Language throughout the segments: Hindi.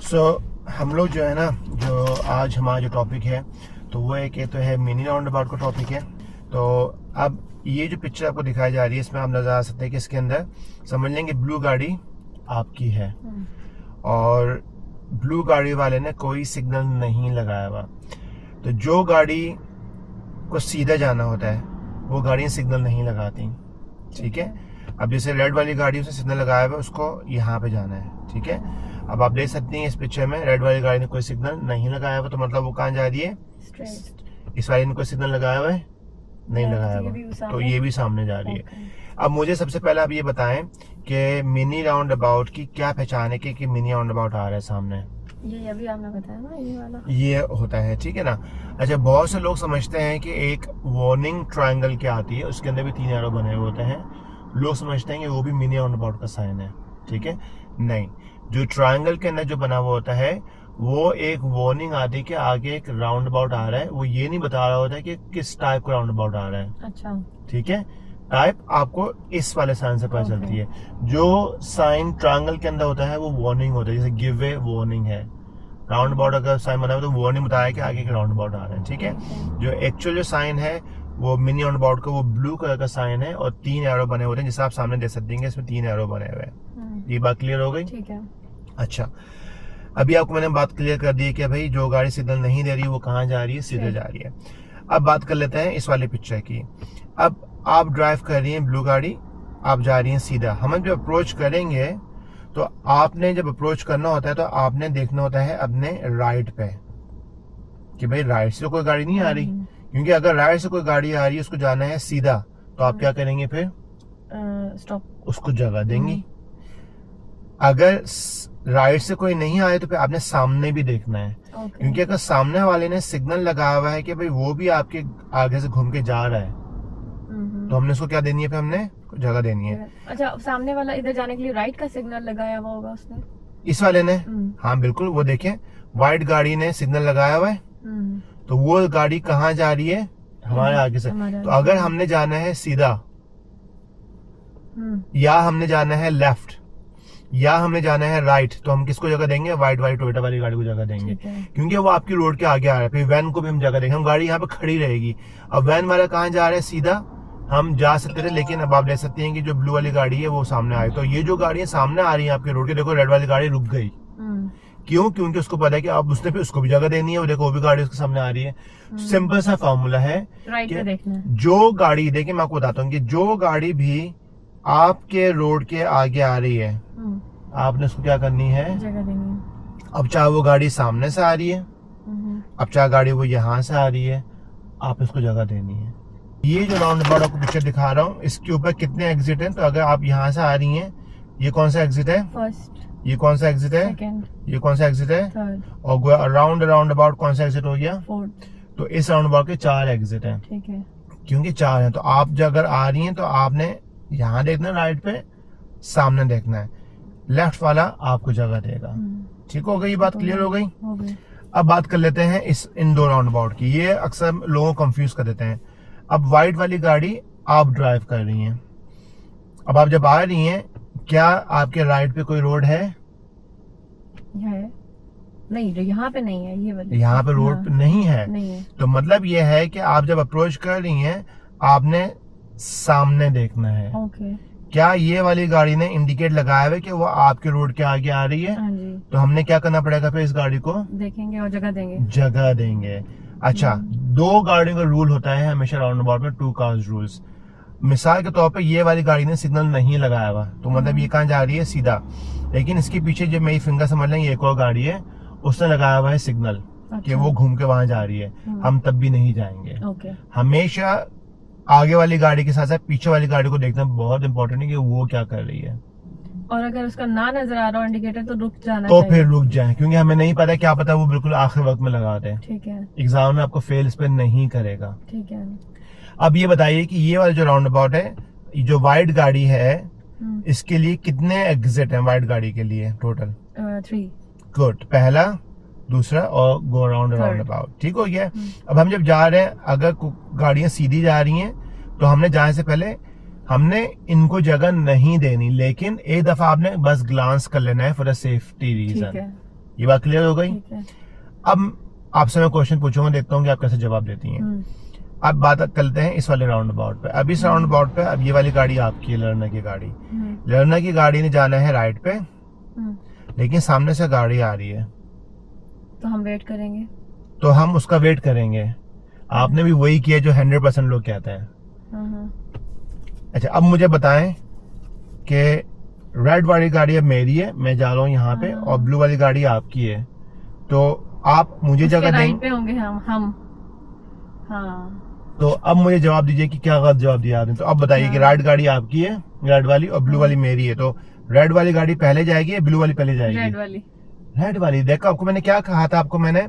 हम लोग जो है ना, जो आज हमारा जो टॉपिक है तो वो एक तो है मिनी राउंड अबाउट का टॉपिक है। तो अब ये जो पिक्चर आपको दिखाई जा रही है इसमें आप नजर आ सकते हैं कि इसके अंदर समझ लेंगे ब्लू गाड़ी आपकी है और ब्लू गाड़ी वाले ने कोई सिग्नल नहीं लगाया हुआ। तो जो गाड़ी को सीधा जाना होता है वो गाड़ियाँ सिग्नल नहीं लगाती, ठीक है। अब जैसे रेड वाली गाड़ी उसने सिग्नल लगाया हुआ है, उसको यहाँ पे जाना है, ठीक है। अब आप देख सकते हैं इस पिक्चर में रेड वाली गाड़ी ने कोई सिग्नल नहीं लगाया हुआ, तो मतलब वो कहाँ जा रही है, इस वाली ने कोई सिग्नल लगाया हुआ है, नहीं लगाया हुआ, तो ये भी सामने जा रही है। अब मुझे सबसे पहले आप ये बताएं कि मिनी राउंड अबाउट की क्या पहचान है कि मिनी राउंड अबाउट आ रहा है सामने। ये अभी आपने बताया ना, ये वाला ये होता है, ठीक है ना। अच्छा, बहुत से लोग समझते हैं कि एक वार्निंग ट्रायंगल क्या आती है, उसके अंदर भी 3 एरो बने हुए होते हैं। लोग समझते हैं कि वो भी मिनी राउंड अबाउट का साइन है, ठीक है। नहीं, जो ट्रायंगल के अंदर जो बना हुआ होता है वो एक वार्निंग आती है कि आगे एक राउंड अबाउट आ रहा है। वो ये नहीं बता रहा होता है कि किस टाइप का राउंड अबाउट आ रहा है। अच्छा, ठीक है, टाइप आपको इस वाले साइन से पता चलती है। जो साइन ट्रायंगल के अंदर होता है वो वार्निंग होता है, जैसे गिव वे वार्निंग है। राउंड अबाउट अगर साइन बना हो तो वार्निंग बताया कि आगे एक राउंड अबाउट आ रहा है, ठीक है। जो एक्चुअल जो साइन है वो मिनी राउंड अबाउट का वो ब्लू कलर का साइन है और 3 एरो बने होते हैं, जिसे आप सामने देख सकते हैं। इसमें 3 एरो बने हुए हैं। ये बात क्लियर हो गई, ठीक है। अच्छा, अभी आपको मैंने बात क्लियर कर दी कि भाई जो गाड़ी सिग्नल नहीं दे रही वो कहाँ जा रही है, सीधे जा रही है। अब बात कर लेते हैं इस वाले पिक्चर की। अब आप ड्राइव कर रही हैं ब्लू गाड़ी, आप जा रही हैं सीधा। हम जब अप्रोच करेंगे तो आपने जब अप्रोच करना होता है तो आपने देखना होता है अपने राइट पे कि भाई राइट से कोई गाड़ी नहीं आ रही, क्योंकि अगर राइट से कोई गाड़ी आ रही है उसको जाना है सीधा, तो आप क्या करेंगे, फिर स्टॉप, उसको जगह देंगी। अगर राइट से कोई नहीं आए तो फिर आपने सामने भी देखना है, क्योंकि अगर सामने वाले ने सिग्नल लगाया हुआ है कि भाई वो भी आपके आगे से घूम के जा रहा है, तो हमने उसको क्या देनी है, फिर हमने जगह देनी है। अच्छा, सामने वाला इधर जाने के लिए राइट का सिग्नल लगाया हुआ होगा उसने, इस वाले ने, हाँ बिल्कुल। वो देखें व्हाइट गाड़ी ने सिग्नल लगाया हुआ है, तो वो गाड़ी कहाँ जा रही है, हमारे आगे से। तो अगर हमने जाना है सीधा या हमने जाना है लेफ्ट या हमने जाना है राइट, तो हम किसको जगह देंगे, व्हाइट वाली टोयोटा वाली गाड़ी को जगह देंगे, क्योंकि वो आपकी रोड के आगे आ रहा है। फिर वैन को भी हम जगह देंगे, हम गाड़ी यहाँ पे खड़ी रहेगी। अब वैन वाला कहाँ जा रहा है, सीधा हम जा सकते थे, लेकिन अब आप देख सकते हैं कि जो ब्लू वाली गाड़ी है वो सामने आई। तो ये जो गाड़ियां सामने आ रही है आपके रोड के, देखो रेड वाली गाड़ी रुक गई, क्यों, क्योंकि उसको पता है कि अब उसने फिर उसको भी जगह देनी है। वो देखो वो भी गाड़ी उसके सामने आ रही है। सिंपल सा फॉर्मूला है कि जो गाड़ी, देखिए मैं आपको बताता हूँ कि जो गाड़ी भी आपके रोड के आगे आ रही है आपने उसको क्या करनी है, जगह देनी है। अब चाहे वो गाड़ी सामने से आ रही है, अब चाहे गाड़ी वो यहाँ से आ रही है, आप इसको जगह देनी है। ये जो राउंड अबाउट आपको पिक्चर दिखा रहा हूँ इसके ऊपर कितने एग्जिट हैं। तो अगर आप यहाँ से आ रही हैं, ये कौन सा एग्जिट है, फर्स्ट, ये कौन सा एग्जिट है, ये कौन सा एग्जिट है, थर्ड, और राउंड अबाउट कौन सा एग्जिट हो गया, फोर्थ। तो इस राउंड अबाउट के 4 एग्जिट हैं, ठीक है, क्योंकि 4 हैं। तो आप अगर आ रही हैं तो आपने यहाँ देखना है, राइट पे सामने देखना है, लेफ्ट वाला आपको जगह देगा। ठीक हो गई, बात क्लियर हो गई। अब बात कर लेते हैं इन 2 राउंड अबाउट की। ये अक्सर लोगों को कंफ्यूज कर देते हैं। अब व्हाइट वाली गाड़ी आप ड्राइव कर रही हैं, अब आप जब आ रही हैं, क्या आपके राइट पे कोई रोड है, नहीं, यहाँ पे नहीं है, ये वाली यहाँ पे रोड नहीं है, नहीं है। तो मतलब ये है कि आप जब अप्रोच कर रही हैं आपने सामने देखना है। क्या ये वाली गाड़ी ने इंडिकेट लगाया है कि वो आपके रोड के आगे आ रही है, तो हमने क्या करना पड़ेगा, फिर इस गाड़ी को देखेंगे और जगह देंगे। अच्छा, 2 गाड़ियों का रूल होता है हमेशा राउंड अबाउट में, 2 कार्स रूल्स। मिसाल के तौर पे ये वाली गाड़ी ने सिग्नल नहीं लगाया हुआ, तो मतलब ये कहाँ जा रही है, सीधा। लेकिन इसके पीछे जो मेरी फिंगर समझ लें, ये एक और गाड़ी है, उसने लगाया हुआ है सिग्नल कि वो घूम के वहां जा रही है, हम तब भी नहीं जाएंगे। हमेशा आगे वाली गाड़ी के साथ साथ पीछे वाली गाड़ी को देखना बहुत इंपॉर्टेंट है कि वो क्या कर रही है, और अगर उसका ना नजर आ रहा हो इंडिकेटर तो रुक जाना तो फिर रुक जाए, क्योंकि हमें नहीं पता, क्या पता वो बिल्कुल आखिरी वक्त में लगा दे। ठीक है, एग्जाम में आपको फेल इस पे नहीं करेगा। ठीक है। अब ये बताइए कि ये वाला जो राउंड अबाउट है, जो व्हाइट गाड़ी है, इसके लिए कितने एग्जिट हैं व्हाइट गाड़ी के लिए टोटल? 3। गुड, पहला, दूसरा और गो राउंड अबाउट, ठीक हो गया। अब हम जब जा रहे हैं, अगर गाड़ियां सीधी जा रही हैं तो हमने जाने से पहले हमने इनको जगह नहीं देनी, लेकिन एक दफा आपने बस ग्लांस कर लेना है फॉर अ सेफ्टी रीजन। ये बात क्लियर हो गई। ठीक है। अब आपसे मैं क्वेश्चन पूछूंगा, देखता हूँ कि आप कैसे जवाब देती हैं। अब बात करते हैं इस वाले राउंड अबाउट पे। अब इस राउंड अबाउट पे अब ये वाली गाड़ी आपकी है, लर्नर की गाड़ी। लर्नर की गाड़ी ने जाना है राइट पे, लेकिन सामने से गाड़ी आ रही है, तो हम वेट करेंगे। तो हम उसका वेट करेंगे। आपने भी वही किया जो 100% लोग कहते हैं। अच्छा, अब मुझे बताएं कि रेड वाली गाड़ी अब मेरी है, मैं जा रहा हूँ यहाँ पे, और ब्लू वाली गाड़ी आपकी है, तो आप मुझे जगह राइट पे होंगे हम। हाँ, तो अब मुझे जवाब दीजिए कि क्या गलत जवाब दिया आपने। तो अब बताइए कि रेड गाड़ी आपकी है, रेड वाली, और ब्लू वाली मेरी है, तो रेड वाली गाड़ी पहले जाएगी या ब्लू वाली पहले जाएगी? रेड वाली। रेड वाली। देखो आपको मैंने क्या कहा था, आपको मैंने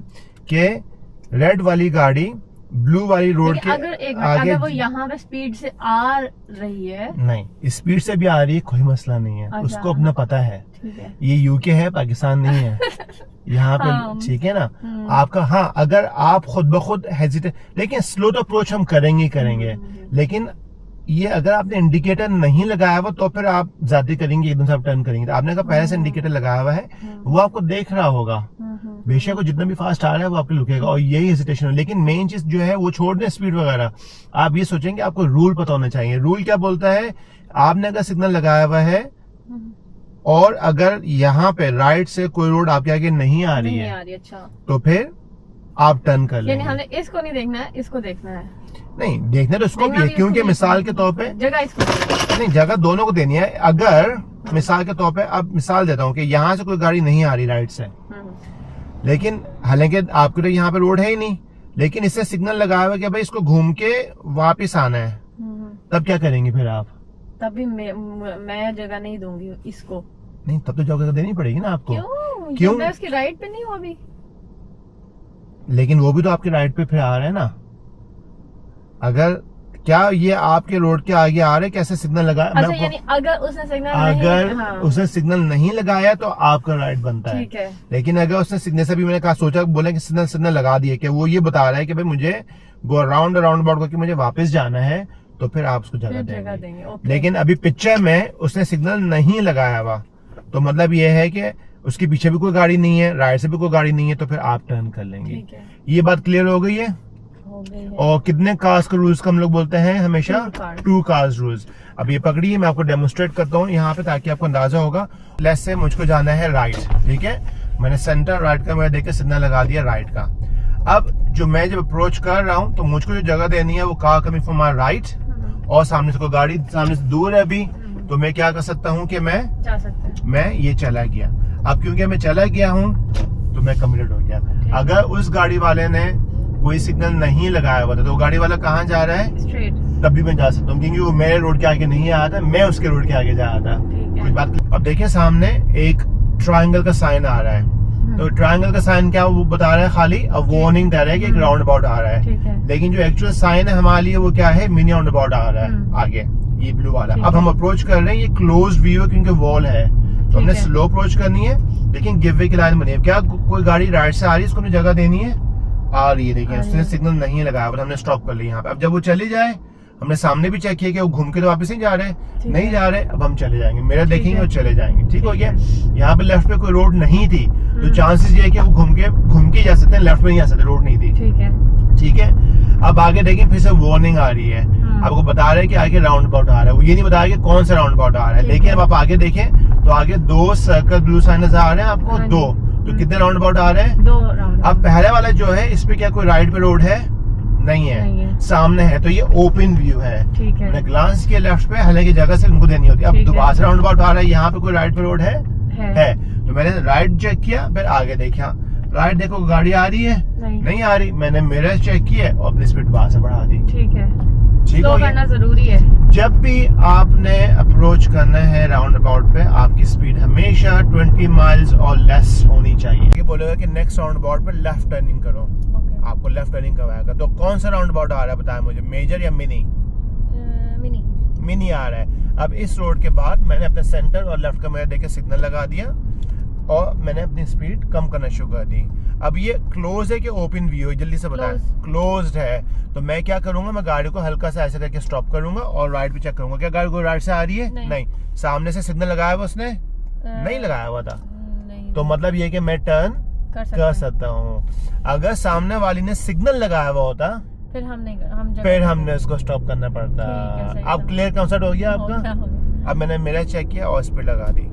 कि रेड वाली गाड़ी ब्लू वाली रोड के अगर वो यहाँ पे स्पीड से आ रही है, नहीं स्पीड से भी आ रही है, कोई मसला नहीं है, उसको अपना पता है। ये यूके है, पाकिस्तान नहीं है यहाँ पे, ठीक है ना आपका। हाँ, अगर आप खुद ब खुद हेजिटेट, लेकिन स्लो तो अप्रोच हम करेंगे ही करेंगे, लेकिन ये अगर आपने इंडिकेटर नहीं लगाया हुआ तो फिर आप ज्यादा करेंगे, एकदम से आप टर्न करेंगे। तो आपने कहा पहले से इंडिकेटर लगाया हुआ है, वो आपको देख रहा होगा, बेशक वो जितना भी फास्ट आ रहा है वो आपको लुकेगा, और यही हेजिटेशन है। लेकिन मेन चीज जो है वो छोड़ दें स्पीड वगैरह, आप ये सोचेंगे आपको रूल पता होना चाहिए। रूल क्या बोलता है, आपने अगर सिग्नल लगाया हुआ है और अगर यहाँ पे राइट से कोई रोड आपके आगे नहीं आ रही है, अच्छा, तो फिर आप टर्न कर लेंगे। हमने इसको नहीं देखना है, इसको देखना है। नहीं, देखना तो इसको भी है, क्योंकि मिसाल के तौर पे जगह इसको नहीं, जगह दोनों को देनी है। अगर मिसाल के तौर पे, अब मिसाल देता हूँ कि यहाँ से कोई गाड़ी नहीं आ रही राइट से, लेकिन हालांकि आपके तो यहाँ पे रोड है ही नहीं, लेकिन इससे सिग्नल लगाया हुआ कि भाई इसको घूम के वापस आना है, तब क्या करेंगे फिर आप? तब भी मैं जगह नहीं दूंगी इसको। नहीं, तब तो जगह देनी पड़ेगी ना आपको। क्यों? मैं उसकी राइट पे नहीं हूँ अभी। लेकिन वो भी तो आपके राइट पे फिर आ रहे हैं ना। अगर क्या ये आपके रोड के आगे आ रहे हैं, कैसे सिग्नल लगाया? अच्छा, यानी अगर उसने सिग्नल नहीं लगाया तो आपका राइट बनता है। ठीक है। लेकिन अगर उसने सिग्नल से भी, मैंने कहा सोचा बोला कि सिग्नल लगा दिए, कि वो ये बता रहा है कि भाई मुझे गो अराउंड अबाउट करके मुझे वापस जाना है, तो फिर आप उसको जगह देंगे। लेकिन अभी पिक्चर में उसने सिग्नल नहीं लगाया हुआ, तो मतलब ये है कि उसके पीछे भी कोई गाड़ी नहीं है, राइट से भी कोई गाड़ी नहीं है, तो फिर आप टर्न कर लेंगे। ये बात क्लियर हो गई है? और कितने कार्स के रूल्स का हम लोग बोलते हैं हमेशा? 2 कार्स रूल्स। अब ये पकड़िए, मैं आपको डेमोन्स्ट्रेट करता हूँ यहाँ पे, ताकि आपको अंदाजा होगा। लेट्स से मुझको जाना है राइट, ठीक है, मैंने सेंटर राइट का मैं देख सिग्नल लगा दिया राइट का। अब जो मैं जब अप्रोच कर रहा हूँ, तो मुझको जो जगह देनी है वो car coming from my right, और सामने से कोई गाड़ी सामने से दूर है अभी, तो मैं क्या कर सकता हूँ कि मैं ये चला गया। अब क्योंकि मैं चला गया हूँ तो मैं कमिटेड हो गया। अगर उस गाड़ी वाले ने कोई सिग्नल नहीं लगाया हुआ था, तो वो गाड़ी वाला कहाँ जा रहा है? स्ट्रेट। तब भी मैं जा सकता हूँ, क्योंकि वो मेरे रोड के आगे नहीं आया था, मैं उसके रोड के आगे जा रहा था। कोई बात। अब देखिए सामने एक ट्रायंगल का साइन आ रहा है, तो ट्रायंगल का साइन क्या वो बता रहा है? खाली अब वार्निंग दे रहा है कि एक राउंड अबाउट आ रहा है, लेकिन जो एक्चुअल साइन है हमारे लिए वो क्या है? मिनी राउंड अबाउट आ रहा है आगे, ये ब्लू वाला। अब हम अप्रोच कर रहे हैं, ये क्लोज व्यू है क्योंकि वॉल है, तो हमने स्लो अप्रोच करनी है, लेकिन गिव वे की लाइन बनी है। क्या कोई गाड़ी राइट से आ रही है, उसको जगह देनी है, आ रही है, देखिए उसने सिग्नल नहीं लगाया, हमने स्टॉप कर लिया यहाँ पे। अब जब वो चली जाए, हमने सामने भी चेक किया कि वो घूम के तो वापस नहीं जा रहे, नहीं जा रहे, अब हम चले जाएंगे, मेरा देखेंगे और चले जाएंगे। ठीक हो गया। यहाँ पे लेफ्ट पे कोई रोड नहीं थी, तो चांसेस ये है कि वो घूम के जा सकते हैं, लेफ्ट में नहीं आ सकते, रोड नहीं थी। ठीक है। अब आगे देखें, फिर से वार्निंग आ रही है, आपको बता रहे हैं कि आगे राउंड अबाउट आ रहा है, वो ये नहीं बता रहा कि कौन सा राउंड अबाउट आ रहा है, लेकिन अब आप आगे देखें तो आगे 2 सर्कल ब्लू साइन नजर आ रहे हैं आपको, 2, तो कितने राउंड अबाउट आ रहे हैं? 2 राउंड। अब पहले वाला जो है, इस पे क्या कोई राइट पे रोड है? नहीं है, सामने है, तो ये ओपन व्यू है। मैंने ग्लांस किया लेफ्ट पे, हालांकि जगह से उनको देनी होती है। अब दोबारा से राउंड अबाउट आ रहा है, यहाँ पे कोई राइट पे रोड है, तो मैंने राइट चेक किया, फिर आगे देखा, राइट देखो गाड़ी आ रही है, नहीं आ रही, मैंने मिरर चेक किया और अपनी स्पीड बाहर से बढ़ा दी। ठीक है, स्लो करना जरूरी है। जब भी आपने अप्रोच करना है राउंड अबाउट पे, आपकी स्पीड हमेशा 20 माइल्स और लेस होनी चाहिए। ये बोलेगा कि नेक्स्ट राउंड अबाउट पे लेफ्ट टर्निंग करो, आपको लेफ्ट टर्निंग करवाएगा। तो कौन सा राउंड अबाउट आ रहा है बताएं मुझे, मेजर या मिनी? मिनी आ रहा है। अब इस रोड के बाद मैंने अपने सेंटर और लेफ्ट का मिरर देके सिग्नल लगा दिया और मैंने अपनी स्पीड कम करना शुरू कर दी। अब ये क्लोज है कि ओपन व्यू है, जल्दी से बताएं। क्लोज्ड है, तो मैं क्या करूंगा, मैं गाड़ी को हल्का सा ऐसे करके स्टॉप करूंगा और राइट भी चेक करूंगा, क्या गाड़ी को राइट से आ रही है? नहीं। सामने से सिग्नल लगाया हुआ उसने? नहीं लगाया हुआ था, तो मतलब ये कि मैं टर्न कर सकता हूँ। अगर सामने वाली ने सिग्नल लगाया हुआ होता फिर हम नहीं हम फिर हमने उसको स्टॉप करना पड़ता। ठीक है, सही अब समझ। क्लियर कंसेप्ट हो गया हो आपका? गया। अब मैंने मिरर चेक किया और स्पीड लगा दी।